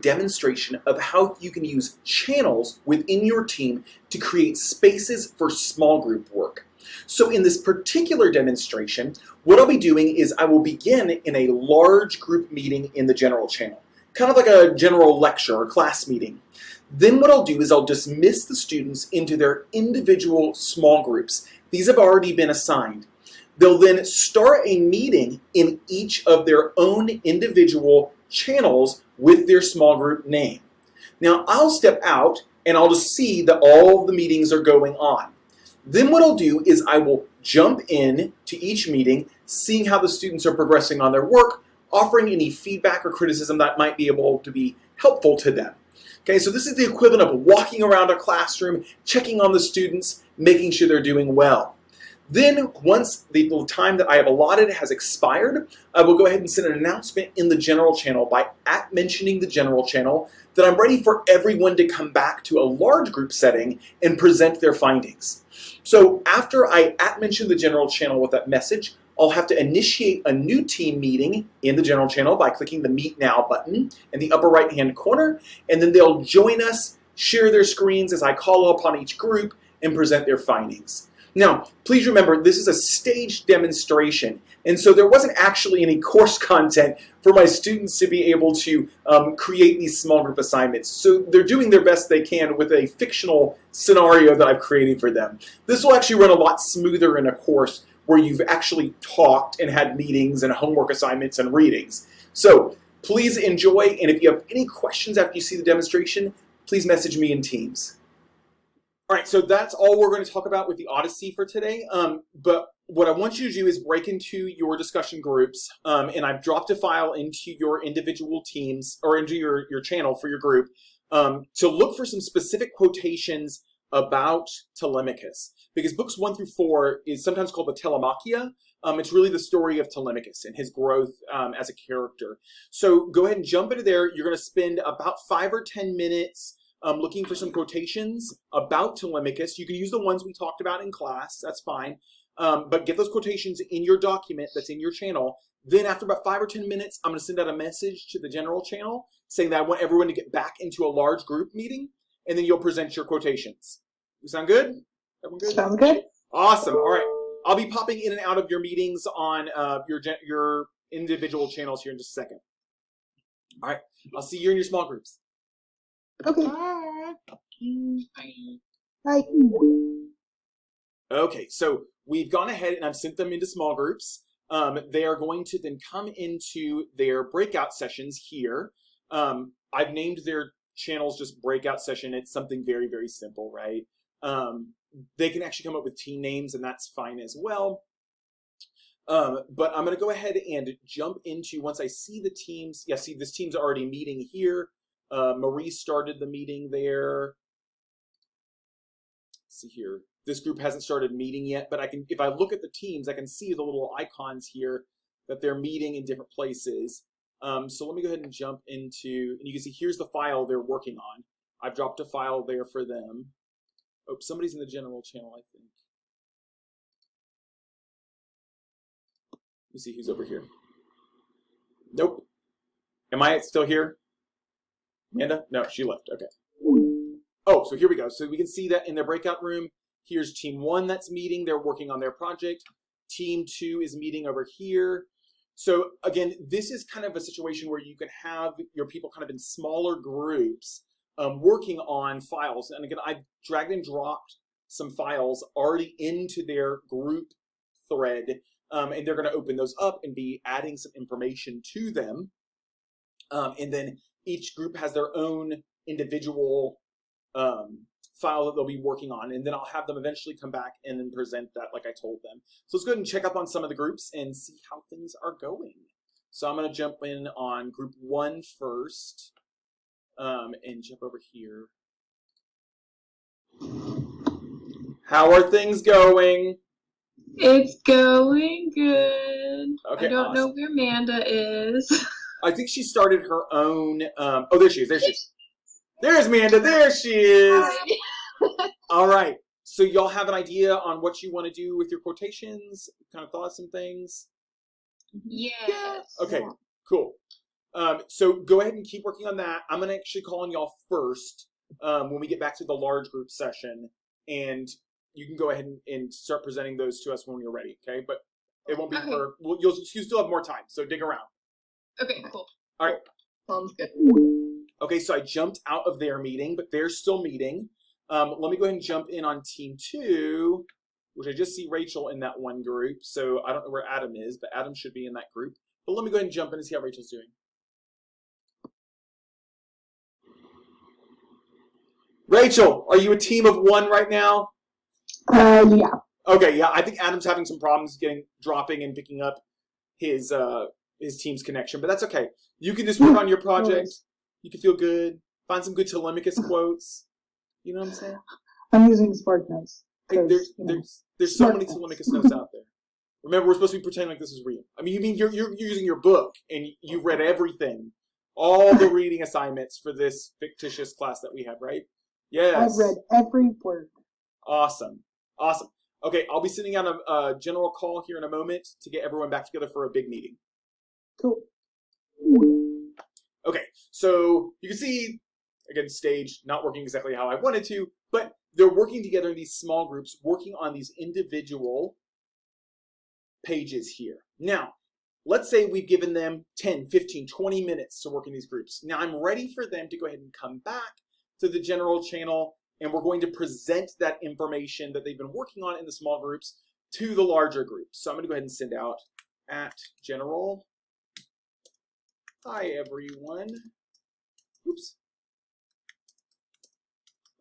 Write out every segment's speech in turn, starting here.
demonstration of how you can use channels within your team to create spaces for small group work. So in this particular demonstration, what I'll be doing is I will begin in a large group meeting in the general channel, kind of like a general lecture or class meeting. Then what I'll do is I'll dismiss the students into their individual small groups. These have already been assigned. They'll then start a meeting in each of their own individual channels with their small group name. Now I'll step out and I'll just see that all of the meetings are going on. Then what I'll do is I will jump in to each meeting, seeing how the students are progressing on their work, offering any feedback or criticism that might be able to be helpful to them. Okay, so this is the equivalent of walking around a classroom, checking on the students, making sure they're doing well. Then, once the time that I have allotted has expired, I will go ahead and send an announcement in the general channel by mentioning the general channel that I'm ready for everyone to come back to a large group setting and present their findings. So after I mention the general channel with that message, I'll have to initiate a new team meeting in the general channel by clicking the Meet Now button in the upper right-hand corner, and then they'll join us, share their screens as I call upon each group, and present their findings. Now, please remember, this is a staged demonstration, and so there wasn't actually any course content for my students to be able to create these small group assignments. So they're doing their best they can with a fictional scenario that I've created for them. This will actually run a lot smoother in a course where you've actually talked and had meetings and homework assignments and readings. So please enjoy, and if you have any questions after you see the demonstration, please message me in Teams. All right, so that's all we're going to talk about with the Odyssey for today. But what I want you to do is break into your discussion groups, and I've dropped a file into your individual teams or into your channel for your group to look for some specific quotations about Telemachus, because books 1 through 4 is sometimes called the Telemachia. It's really the story of Telemachus and his growth as a character. So go ahead and jump into there. You're going to spend about 5 or 10 minutes looking for some quotations about Telemachus. You can use the ones we talked about in class, that's fine. But get those quotations in your document that's in your channel. Then after about 5 or 10 minutes, I'm going to send out a message to the general channel saying that I want everyone to get back into a large group meeting, and then you'll present your quotations. You sound good? Everyone good? Sounds good. Awesome. All right. I'll be popping in and out of your meetings on your individual channels here in just a second. All right. I'll see you in your small groups. Okay. Bye. Okay, so we've gone ahead and I've sent them into small groups. They are going to then come into their breakout sessions here. I've named their channels just breakout session. It's something very, very simple, right? They can actually come up with team names, and that's fine as well. But I'm going to go ahead and jump into, once I see the teams, yeah, see this team's already meeting here. Marie started the meeting there. Let's see here. This group hasn't started meeting yet, but I can, if I look at the teams, I can see the little icons here that they're meeting in different places. So let me go ahead and jump into, and you can see here's the file they're working on. I've dropped a file there for them. Oh, somebody's in the general channel, I think. Let me see who's over here. Nope. Am I still here? Amanda? No, she left. Okay. Oh, so here we go. So we can see that in their breakout room. Here's team 1 that's meeting. They're working on their project. Team 2 is meeting over here. So again, this is kind of a situation where you can have your people kind of in smaller groups working on files. And again, I've dragged and dropped some files already into their group thread, and they're going to open those up and be adding some information to them. And then each group has their own individual file that they'll be working on, and then I'll have them eventually come back and then present that like I told them. So let's go ahead and check up on some of the groups and see how things are going. So I'm going to jump in on group 1 first, and jump over here. How are things going? It's going good. Okay, I don't awesome. know where Amanda is. I think she started her own, oh, there she is, there she is. There's Amanda, there she is. All right, so y'all have an idea on what you want to do with your quotations? Kind of thought of some things? Yes. Okay, cool. So go ahead and keep working on that. I'm going to actually call on y'all first when we get back to the large group session. And you can go ahead and start presenting those to us when you're ready, okay? But it won't be for, well, you still have more time, so dig around. Okay, cool. All right. Sounds good. Okay, so I jumped out of their meeting, but they're still meeting. Let me go ahead and jump in on team 2, which I just see Rachel in that one group. So I don't know where Adam is, but Adam should be in that group. But let me go ahead and jump in and see how Rachel's doing. Rachel, are you a team of 1 right now? Yeah. Okay, yeah, I think Adam's having some problems dropping and picking up his team's connection, but that's okay. You can just work on your project. You can feel good. Find some good Telemachus quotes. You know what I'm saying? I'm using Spark Notes. Hey, there's so many Telemachus notes out there. Remember, we're supposed to be pretending like this is real. I mean, you mean you're using your book and you've read everything, all the reading assignments for this fictitious class that we have, right? Yes. I've read every word. Awesome. Okay, I'll be sending out a general call here in a moment to get everyone back together for a big meeting. Cool. Okay, so you can see, again, stage not working exactly how I wanted to, but they're working together in these small groups, working on these individual pages here. Now, let's say we've given them 10, 15, 20 minutes to work in these groups. Now I'm ready for them to go ahead and come back to the general channel, and we're going to present that information that they've been working on in the small groups to the larger groups. So I'm going to go ahead and send out at general. Hi, everyone. Oops.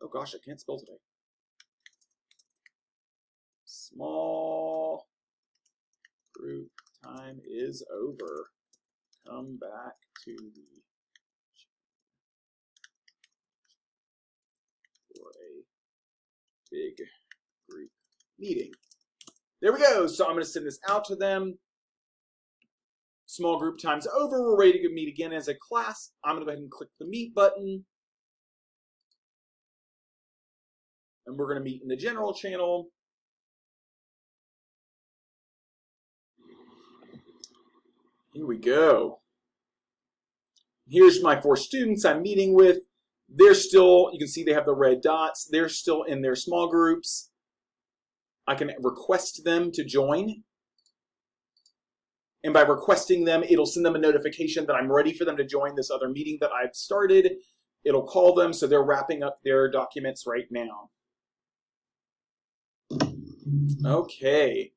Oh, gosh, I can't spell today. Small group time is over. Come back to the for a big group meeting. There we go. So I'm going to send this out to them. Small group time's over. We're ready to meet again as a class. I'm going to go ahead and click the meet button. And we're going to meet in the general channel. Here we go. Here's my 4 students I'm meeting with. They're still, you can see they have the red dots. They're still in their small groups. I can request them to join. And by requesting them, it'll send them a notification that I'm ready for them to join this other meeting that I've started. It'll call them, so they're wrapping up their documents right now. Okay.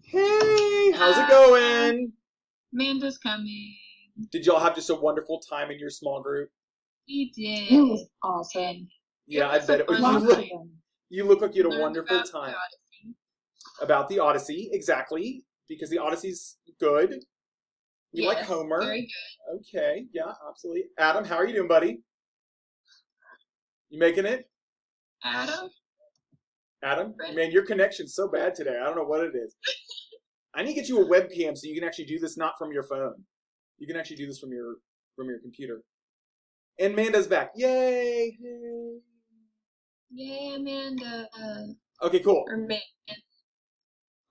Hey, how's it going? Amanda's coming. Did y'all have just a wonderful time in your small group? We did. It was awesome. Yeah, I bet it was. You look like you had a wonderful time. About the Odyssey, exactly. Because the Odyssey's good. You like Homer. Very good. Okay, yeah, absolutely. Adam, how are you doing, buddy? You making it? Adam, man, your connection's so bad today. I don't know what it is. I need to get you a webcam so you can actually do this not from your phone. You can actually do this from your computer. And Amanda's back. Yay! Yay, Amanda. Okay, cool. Or man.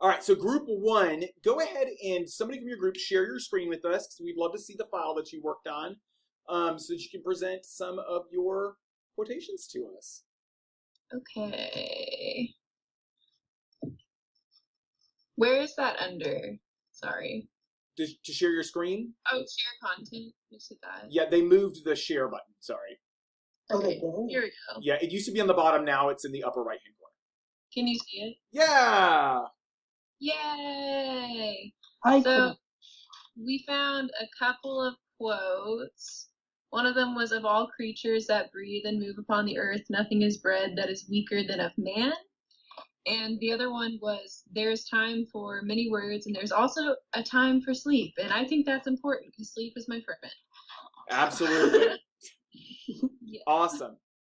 All right, so group 1, go ahead and somebody from your group share your screen with us because we'd love to see the file that you worked on so that you can present some of your quotations to us. Okay. Where is that under? Sorry. To share your screen? Oh, share content. Just hit that. Yeah, they moved the share button. Sorry. Okay, here we go. Yeah, it used to be on the bottom. Now it's in the upper right-hand corner. Can you see it? Yeah! Yay! So we found a couple of quotes. One of them was, "Of all creatures that breathe and move upon the earth, nothing is bred that is weaker than of man." And the other one was, "There's time for many words, and there's also a time for sleep." And I think that's important because sleep is my friend. Absolutely. Yeah. Awesome.